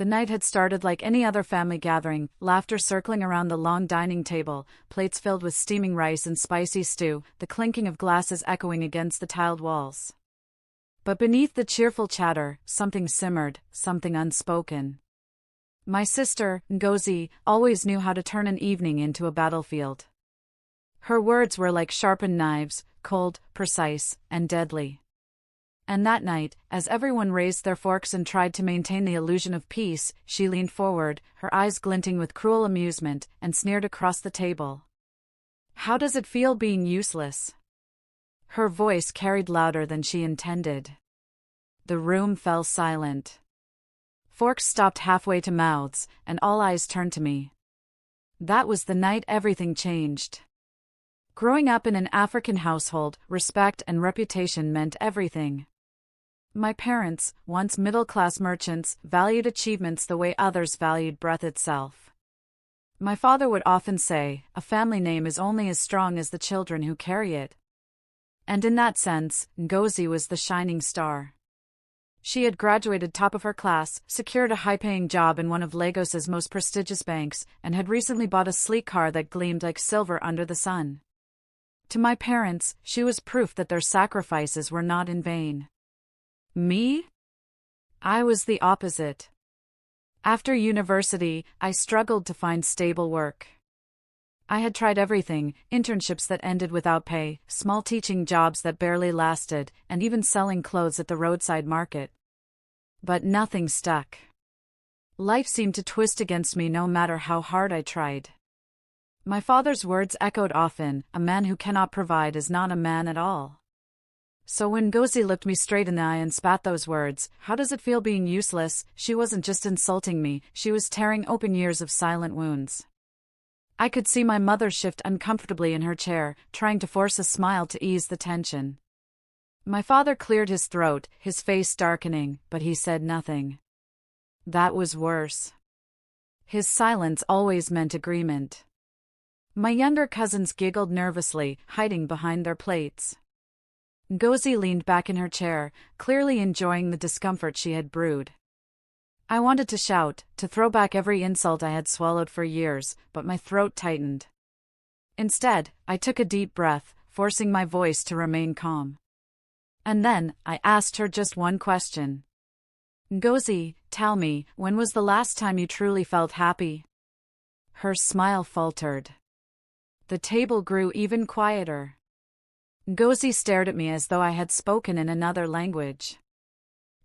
The night had started like any other family gathering, laughter circling around the long dining table, plates filled with steaming rice and spicy stew, the clinking of glasses echoing against the tiled walls. But beneath the cheerful chatter, something simmered, something unspoken. My sister, Ngozi, always knew how to turn an evening into a battlefield. Her words were like sharpened knives, cold, precise, and deadly. And that night, as everyone raised their forks and tried to maintain the illusion of peace, she leaned forward, her eyes glinting with cruel amusement, and sneered across the table. "How does it feel being useless?" Her voice carried louder than she intended. The room fell silent. Forks stopped halfway to mouths, and all eyes turned to me. That was the night everything changed. Growing up in an African household, respect and reputation meant everything. My parents, once middle-class merchants, valued achievements the way others valued breath itself. My father would often say, "A family name is only as strong as the children who carry it." And in that sense, Ngozi was the shining star. She had graduated top of her class, secured a high-paying job in one of Lagos's most prestigious banks, and had recently bought a sleek car that gleamed like silver under the sun. To my parents, she was proof that their sacrifices were not in vain. Me? I was the opposite. After university, I struggled to find stable work. I had tried everything, internships that ended without pay, small teaching jobs that barely lasted, and even selling clothes at the roadside market. But nothing stuck. Life seemed to twist against me no matter how hard I tried. My father's words echoed often, "A man who cannot provide is not a man at all." So when Ngozi looked me straight in the eye and spat those words, "How does it feel being useless?" she wasn't just insulting me, she was tearing open years of silent wounds. I could see my mother shift uncomfortably in her chair, trying to force a smile to ease the tension. My father cleared his throat, his face darkening, but he said nothing. That was worse. His silence always meant agreement. My younger cousins giggled nervously, hiding behind their plates. Ngozi leaned back in her chair, clearly enjoying the discomfort she had brewed. I wanted to shout, to throw back every insult I had swallowed for years, but my throat tightened. Instead, I took a deep breath, forcing my voice to remain calm. And then, I asked her just one question. "Ngozi, tell me, when was the last time you truly felt happy?" Her smile faltered. The table grew even quieter. Ngozi stared at me as though I had spoken in another language.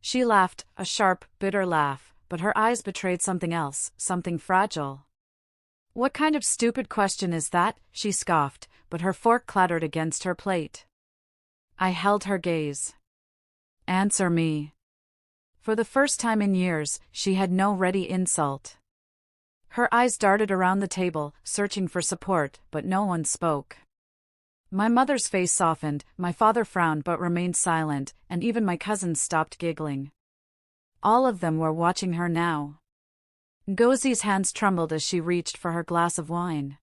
She laughed, a sharp, bitter laugh, but her eyes betrayed something else, something fragile. "What kind of stupid question is that?" she scoffed, but her fork clattered against her plate. I held her gaze. "Answer me." For the first time in years, she had no ready insult. Her eyes darted around the table, searching for support, but no one spoke. My mother's face softened, my father frowned but remained silent, and even my cousins stopped giggling. All of them were watching her now. Ngozi's hands trembled as she reached for her glass of wine.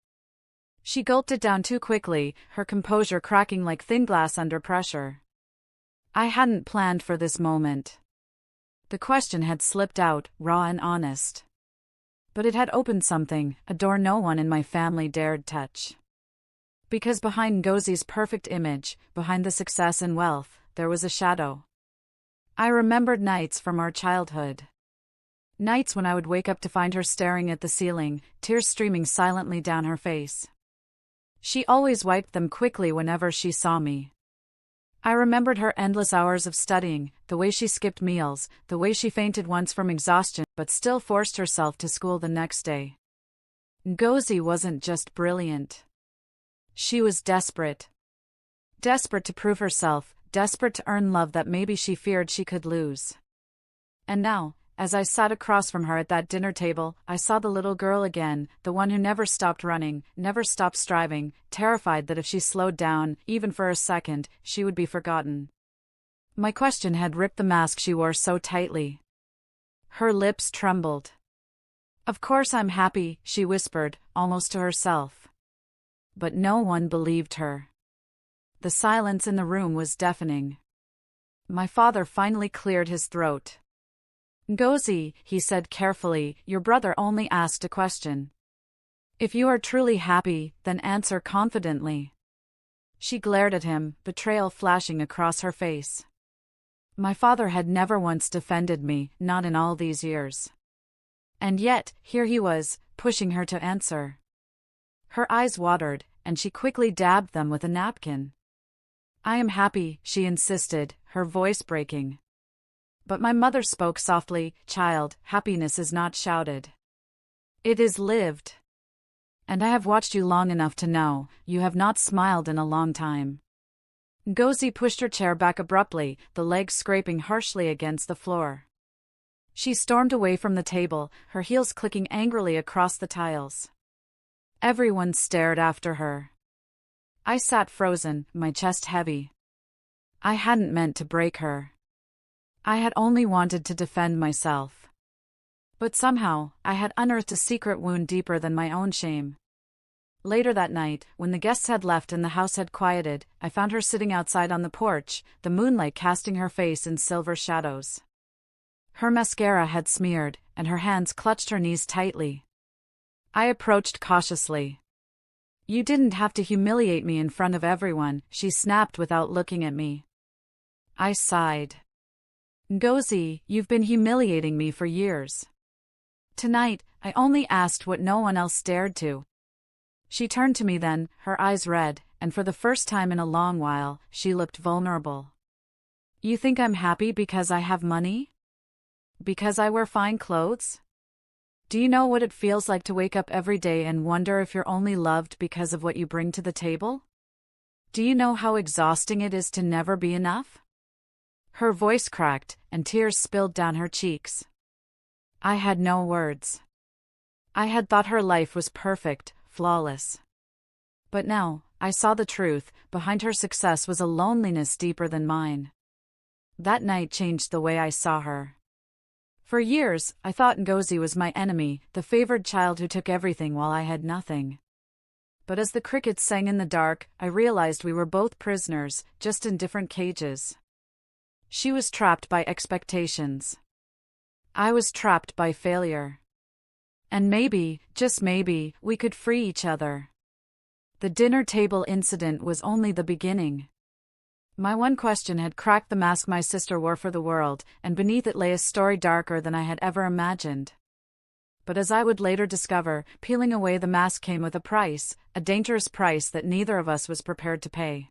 She gulped it down too quickly, her composure cracking like thin glass under pressure. I hadn't planned for this moment. The question had slipped out, raw and honest. But it had opened something, a door no one in my family dared touch. Because behind Ngozi's perfect image, behind the success and wealth, there was a shadow. I remembered nights from our childhood. Nights when I would wake up to find her staring at the ceiling, tears streaming silently down her face. She always wiped them quickly whenever she saw me. I remembered her endless hours of studying, the way she skipped meals, the way she fainted once from exhaustion but still forced herself to school the next day. Ngozi wasn't just brilliant. She was desperate. Desperate to prove herself, desperate to earn love that maybe she feared she could lose. And now, as I sat across from her at that dinner table, I saw the little girl again, the one who never stopped running, never stopped striving, terrified that if she slowed down, even for a second, she would be forgotten. My question had ripped the mask she wore so tightly. Her lips trembled. "Of course I'm happy," she whispered, almost to herself. But no one believed her. The silence in the room was deafening. My father finally cleared his throat. Ngozi, he said carefully, your brother only asked a question. If you are truly happy, then answer confidently. She glared at him, betrayal flashing across her face. My father had never once defended me, not in all these years. And yet, here he was, pushing her to answer. Her eyes watered, and she quickly dabbed them with a napkin. I am happy, she insisted, her voice breaking. But my mother spoke softly, child, happiness is not shouted. It is lived. And I have watched you long enough to know, you have not smiled in a long time. Ngozi pushed her chair back abruptly, the legs scraping harshly against the floor. She stormed away from the table, her heels clicking angrily across the tiles. Everyone stared after her. I sat frozen, my chest heavy. I hadn't meant to break her. I had only wanted to defend myself. But somehow, I had unearthed a secret wound deeper than my own shame. Later that night, when the guests had left and the house had quieted, I found her sitting outside on the porch, the moonlight casting her face in silver shadows. Her mascara had smeared, and her hands clutched her knees tightly. I approached cautiously. You didn't have to humiliate me in front of everyone, she snapped without looking at me. I sighed. Ngozi, you've been humiliating me for years. Tonight, I only asked what no one else dared to. She turned to me then, her eyes red, and for the first time in a long while, she looked vulnerable. You think I'm happy because I have money? Because I wear fine clothes? Do you know what it feels like to wake up every day and wonder if you're only loved because of what you bring to the table? Do you know how exhausting it is to never be enough? Her voice cracked, and tears spilled down her cheeks. I had no words. I had thought her life was perfect, flawless. But now, I saw the truth, behind her success was a loneliness deeper than mine. That night changed the way I saw her. For years, I thought Ngozi was my enemy, the favored child who took everything while I had nothing. But as the crickets sang in the dark, I realized we were both prisoners, just in different cages. She was trapped by expectations. I was trapped by failure. And maybe, just maybe, we could free each other. The dinner table incident was only the beginning. My one question had cracked the mask my sister wore for the world, and beneath it lay a story darker than I had ever imagined. But as I would later discover, peeling away the mask came with a price, a dangerous price that neither of us was prepared to pay.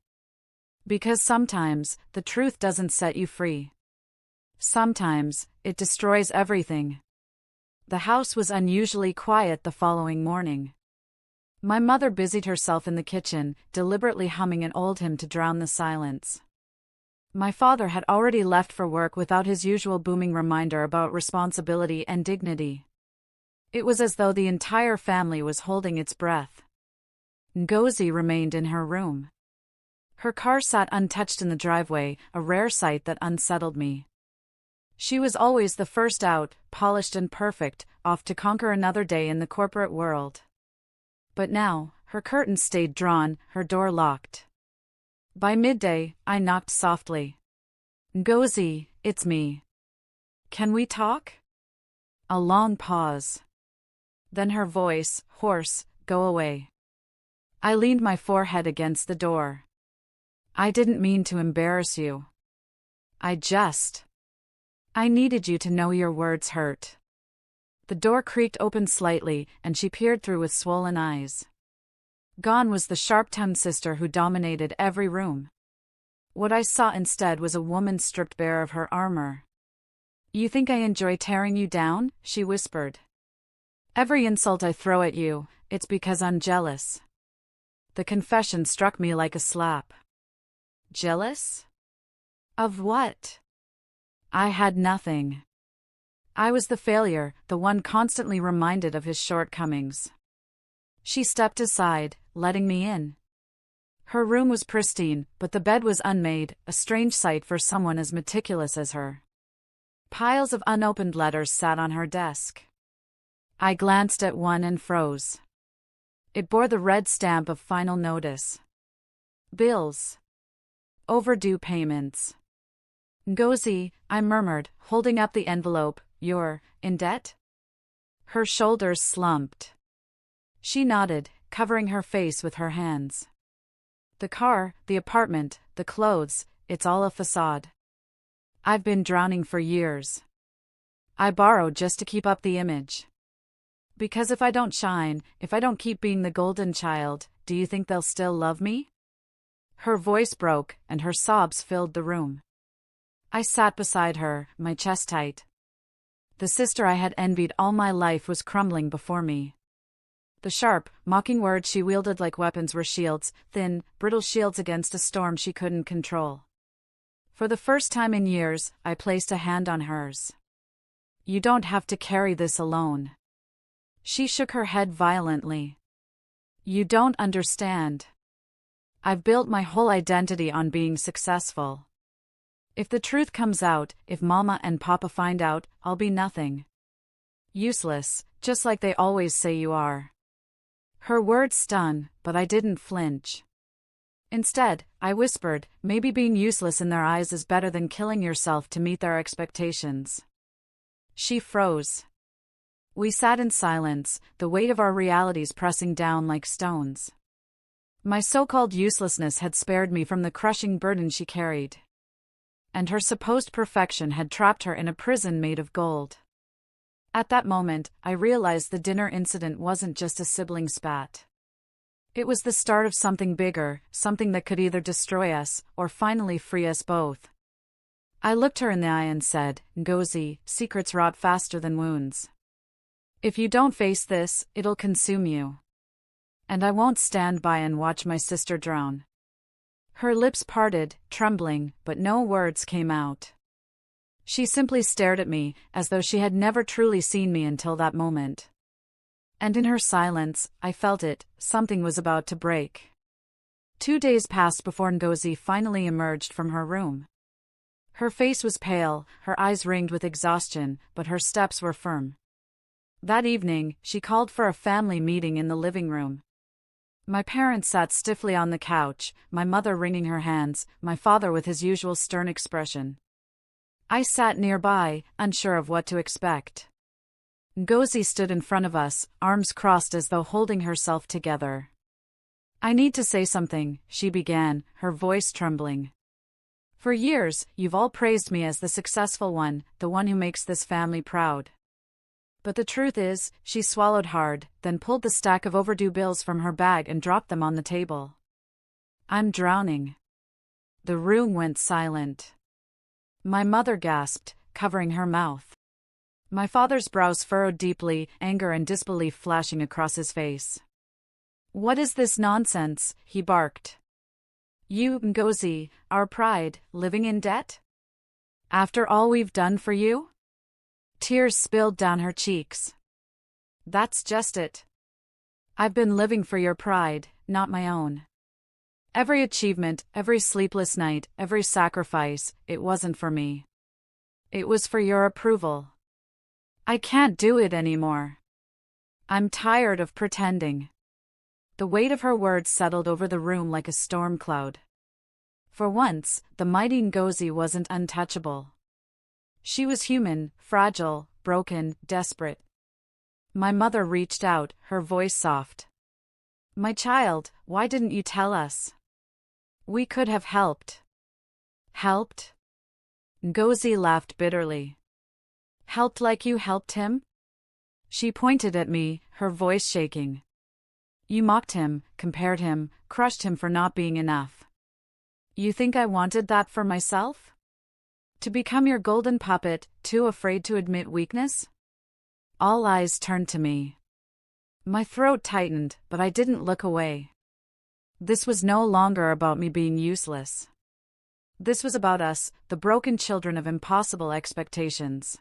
Because sometimes, the truth doesn't set you free. Sometimes, it destroys everything. The house was unusually quiet the following morning. My mother busied herself in the kitchen, deliberately humming an old hymn to drown the silence. My father had already left for work without his usual booming reminder about responsibility and dignity. It was as though the entire family was holding its breath. Ngozi remained in her room. Her car sat untouched in the driveway, a rare sight that unsettled me. She was always the first out, polished and perfect, off to conquer another day in the corporate world. But now, her curtains stayed drawn, her door locked. By midday, I knocked softly. Ngozi, it's me. Can we talk? A long pause. Then her voice, hoarse, go away. I leaned my forehead against the door. I didn't mean to embarrass you. I needed you to know your words hurt. The door creaked open slightly, and she peered through with swollen eyes. Gone was the sharp-tongued sister who dominated every room. What I saw instead was a woman stripped bare of her armor. You think I enjoy tearing you down? She whispered. Every insult I throw at you, it's because I'm jealous. The confession struck me like a slap. Jealous? Of what? I had nothing. I was the failure, the one constantly reminded of his shortcomings. She stepped aside, letting me in. Her room was pristine, but the bed was unmade, a strange sight for someone as meticulous as her. Piles of unopened letters sat on her desk. I glanced at one and froze. It bore the red stamp of final notice. Bills. Overdue payments. Ngozi, I murmured, holding up the envelope, You're in debt? Her shoulders slumped. She nodded, covering her face with her hands. The car, the apartment, the clothes, it's all a facade. I've been drowning for years. I borrowed just to keep up the image. Because if I don't shine, if I don't keep being the golden child, do you think they'll still love me? Her voice broke, and her sobs filled the room. I sat beside her, my chest tight. The sister I had envied all my life was crumbling before me. The sharp, mocking words she wielded like weapons were shields, thin, brittle shields against a storm she couldn't control. For the first time in years, I placed a hand on hers. You don't have to carry this alone. She shook her head violently. You don't understand. I've built my whole identity on being successful. If the truth comes out, if Mama and Papa find out, I'll be nothing. Useless, just like they always say you are. Her words stung, but I didn't flinch. Instead, I whispered, maybe being useless in their eyes is better than killing yourself to meet their expectations. She froze. We sat in silence, the weight of our realities pressing down like stones. My so-called uselessness had spared me from the crushing burden she carried. And her supposed perfection had trapped her in a prison made of gold. At that moment, I realized the dinner incident wasn't just a sibling spat. It was the start of something bigger, something that could either destroy us, or finally free us both. I looked her in the eye and said, Ngozi, secrets rot faster than wounds. If you don't face this, it'll consume you. And I won't stand by and watch my sister drown. Her lips parted, trembling, but no words came out. She simply stared at me, as though she had never truly seen me until that moment. And in her silence, I felt it, something was about to break. 2 days passed before Ngozi finally emerged from her room. Her face was pale, her eyes ringed with exhaustion, but her steps were firm. That evening, she called for a family meeting in the living room. My parents sat stiffly on the couch, my mother wringing her hands, my father with his usual stern expression. I sat nearby, unsure of what to expect. Ngozi stood in front of us, arms crossed as though holding herself together. I need to say something, she began, her voice trembling. For years, you've all praised me as the successful one, the one who makes this family proud. But the truth is, she swallowed hard, then pulled the stack of overdue bills from her bag and dropped them on the table. I'm drowning. The room went silent. My mother gasped, covering her mouth. My father's brows furrowed deeply, anger and disbelief flashing across his face. What is this nonsense? He barked. You, Ngozi, our pride, living in debt? After all we've done for you? Tears spilled down her cheeks. That's just it. I've been living for your pride, not my own. Every achievement, every sleepless night, every sacrifice, it wasn't for me. It was for your approval. I can't do it anymore. I'm tired of pretending. The weight of her words settled over the room like a storm cloud. For once, the mighty Ngozi wasn't untouchable. She was human, fragile, broken, desperate. My mother reached out, her voice soft. My child, why didn't you tell us? We could have helped. Helped? Ngozi laughed bitterly. Helped like you helped him? She pointed at me, her voice shaking. You mocked him, compared him, crushed him for not being enough. You think I wanted that for myself? To become your golden puppet, too afraid to admit weakness? All eyes turned to me. My throat tightened, but I didn't look away. This was no longer about me being useless. This was about us, the broken children of impossible expectations.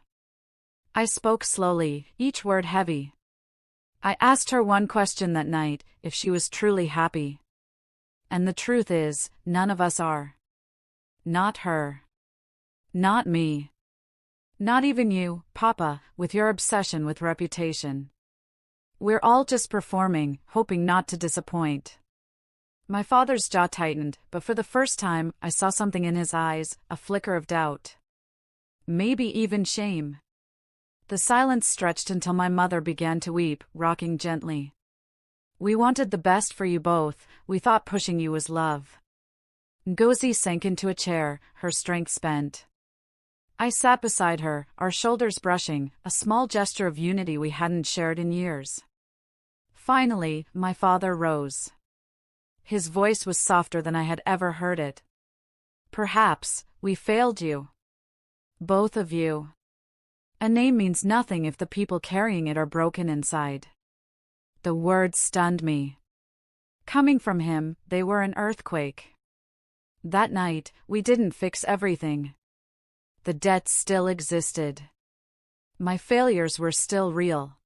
I spoke slowly, each word heavy. I asked her one question that night, if she was truly happy. And the truth is, none of us are. Not her. Not me. Not even you, Papa, with your obsession with reputation. We're all just performing, hoping not to disappoint. My father's jaw tightened, but for the first time, I saw something in his eyes, a flicker of doubt. Maybe even shame. The silence stretched until my mother began to weep, rocking gently. We wanted the best for you both, we thought pushing you was love. Ngozi sank into a chair, her strength spent. I sat beside her, our shoulders brushing, a small gesture of unity we hadn't shared in years. Finally, my father rose. His voice was softer than I had ever heard it. Perhaps, we failed you. Both of you. A name means nothing if the people carrying it are broken inside. The words stunned me. Coming from him, they were an earthquake. That night, we didn't fix everything. The debt still existed. My failures were still real.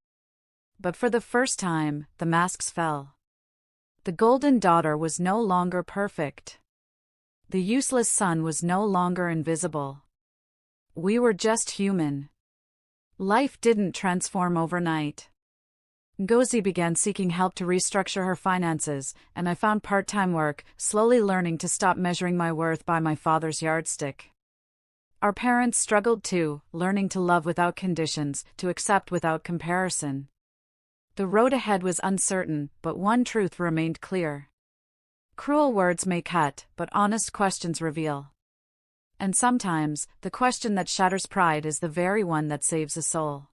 But for the first time, the masks fell. The golden daughter was no longer perfect. The useless son was no longer invisible. We were just human. Life didn't transform overnight. Ngozi began seeking help to restructure her finances, and I found part-time work, slowly learning to stop measuring my worth by my father's yardstick. Our parents struggled too, learning to love without conditions, to accept without comparison. The road ahead was uncertain, but one truth remained clear. Cruel words may cut, but honest questions reveal. And sometimes, the question that shatters pride is the very one that saves a soul.